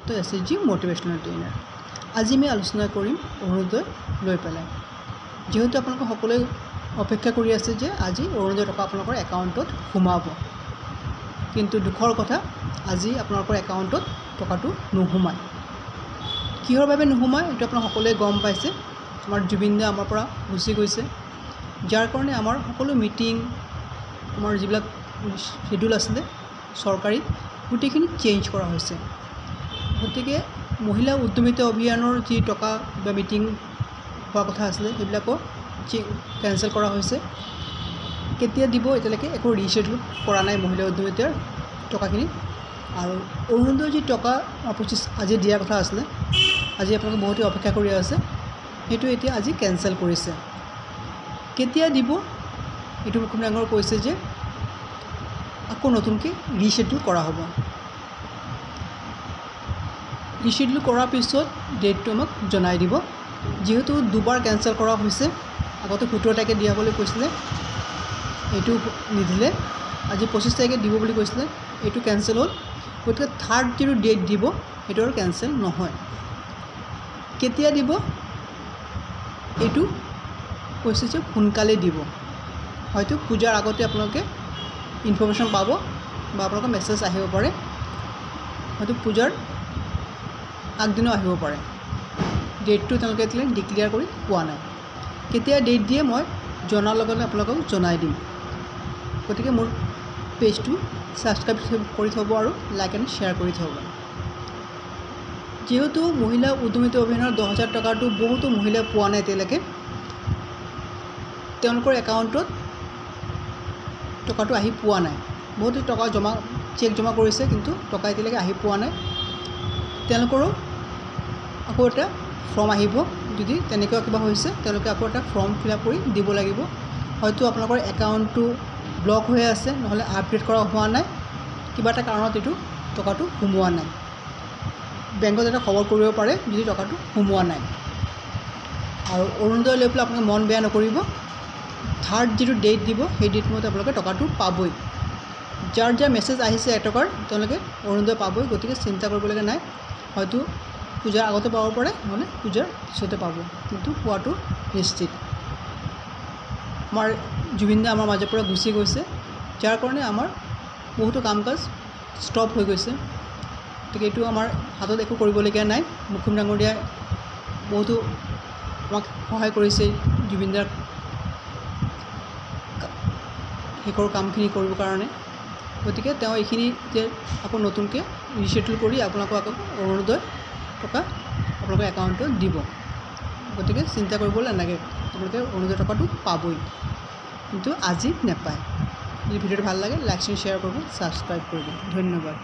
Dutta SHG মোটিভেশ্যনেল trainer. আজি আমি আলোচনা কৰিম অৰুণোদয় লৈ পেলাই। যেহেতু আপোনালোকে সকলোৱে অপেক্ষা কৰি আছে যে আজি অৰুণোদয় টকা আপোনালোকৰ একাউণ্টত সোমাব, কিন্তু দুখৰ কথা আজি আপোনালোকৰ একাউণ্টত টকাটো নোসোমায়। কিহৰ বাবে নোসোমায় এইটো আপোনালোকে সকলোৱে গম পাইছে। আমাৰ জুবিন দা আমাৰ পৰা গুচি গৈছে, যাৰ কাৰণে আমাৰ সকলো মিটিং, আমাৰ যিবিলাক শিডিউল আছিলে চৰকাৰী, গোটেইখিনি চেঞ্জ কৰা হৈছে। গতিকে মহিলা উদ্যমিতা অভিযানৰ যি টকা বা মিটিং হোৱা কথা আছিলে সেইবিলাকো কেঞ্চেল কৰা হৈছে। কেতিয়া দিব এতিয়ালৈকে একো ৰিশ্বেডিউল কৰা নাই মহিলা উদ্যমিতাৰ টকাখিনি। আৰু অৰুণোদয় যি টকা 25 আজি দিয়াৰ কথা আছিলে, আজি আপোনালোকে বহুতে অপেক্ষা কৰি আছে, সেইটো এতিয়া আজি কেঞ্চেল কৰিছে। কেতিয়া দিব এইটো মুখ্যমন্ত্ৰী ডাঙৰ কৈছে যে আকৌ নতুনকৈ ৰিশ্বেডিউল কৰা হ'ব। ৰিশ্বেডিউল কৰাৰ পিছত ডেটটো আমাক জনাই দিব। যিহেতু দুবাৰ কেঞ্চেল কৰা হৈছে, আগতে 17 তাৰিখে দিয়া বুলি কৈছিলে, এইটো নিদিলে। আজি 25 তাৰিখে দিব বুলি কৈছিলে, এইটো কেঞ্চেল হ'ল। গতিকে থাৰ্ড যিটো ডেট দিব সেইটো আৰু কেঞ্চেল নহয়। কেতিয়া দিব এইটো কৈছে যে সোনকালে দিব। হয়তো পূজাৰ আগতে আপোনালোকে ইনফৰ্মেশ্যন পাব বা আপোনালোকৰ মেছেজ আহিব পাৰে, হয়তো পূজাৰ আগদিনাও আহিব পাৰে। ডেটটো তেওঁলোকে এতিয়া ডিক্লেয়াৰ কৰি পোৱা নাই। কেতিয়া ডেট দিয়ে মই জনাৰ লগে লগে আপোনালোকক জনাই দিম। গতিকে মোৰ পেজটো ছাবস্ক্ৰাইব কৰি থ'ব আৰু লাইক এণ্ড শ্বেয়াৰ কৰি থ'ব। যেহেতু মহিলা উদ্যমিতা অভিযানৰ 10,000 টকাটো বহুতো মহিলাই পোৱা নাই এতিয়ালৈকে, তেওঁলোকৰ একাউণ্টত টকাটো আহি পোৱা নাই। বহুতো টকা চেক জমা কৰিছে, কিন্তু টকা এতিয়ালৈকে আহি পোৱা নাই। তেওঁলোকৰো আকৌ এটা ফৰ্ম আহিব। যদি তেনেকুৱা কিবা হৈছে তেওঁলোকে আকৌ এটা ফৰ্ম ফিল আপ কৰি দিব লাগিব। হয়তো আপোনালোকৰ একাউণ্টটো ব্লক হৈ আছে, নহ'লে আপডেট কৰা হোৱা নাই, কিবা এটা কাৰণত এইটো টকাটো সোমোৱা নাই। বেংকত এটা খবৰ কৰিব পাৰে যদি টকাটো সোমোৱা নাই। আৰু অৰুণোদয় লৈ পেলাই আপোনালোকে মন বেয়া নকৰিব। থাৰ্ড যিটো ডেট দিব সেই ডেট মতে আপোনালোকে টকাটো পাবই। যাৰ যাৰ মেছেজ আহিছে এটকাৰ তেওঁলোকে অৰুণোদয় পাবই। গতিকে চিন্তা কৰিবলগীয়া নাই। হয়তো পূজাৰ আগতে পাব পাৰে, নহ'লে পূজাৰ পিছতে পাব, কিন্তু পোৱাটো নিশ্চিত। আমাৰ জুবিন দা আমাৰ মাজৰ পৰা গুচি গৈছে, যাৰ কাৰণে আমাৰ বহুতো কাম কাজ ষ্টপ হৈ গৈছে। গতিকে এইটো আমাৰ হাতত একো কৰিবলগীয়া নাই। মুখ্যমন্ত্ৰী ডাঙৰীয়াই বহুতো আমাক সহায় কৰিছে জুবিন দাৰ শেষৰ কামখিনি কৰিবৰ কাৰণে। গতিকে তেওঁ এইখিনি এতিয়া আকৌ নতুনকৈ ৰিশ্বেডিউল কৰি আপোনালোকক আকৌ অৰুণোদয় টকা আপোনালোকৰ একাউণ্টত দিব। গতিকে চিন্তা কৰিবলৈ নালাগে, আপোনালোকে অৰুণোদয় টকাটো পাবই, কিন্তু আজি নাপায়। যদি ভিডিঅ'টো ভাল লাগে লাইক এণ্ড শ্বেয়াৰ কৰিব, ছাবস্ক্ৰাইব কৰিব। ধন্যবাদ।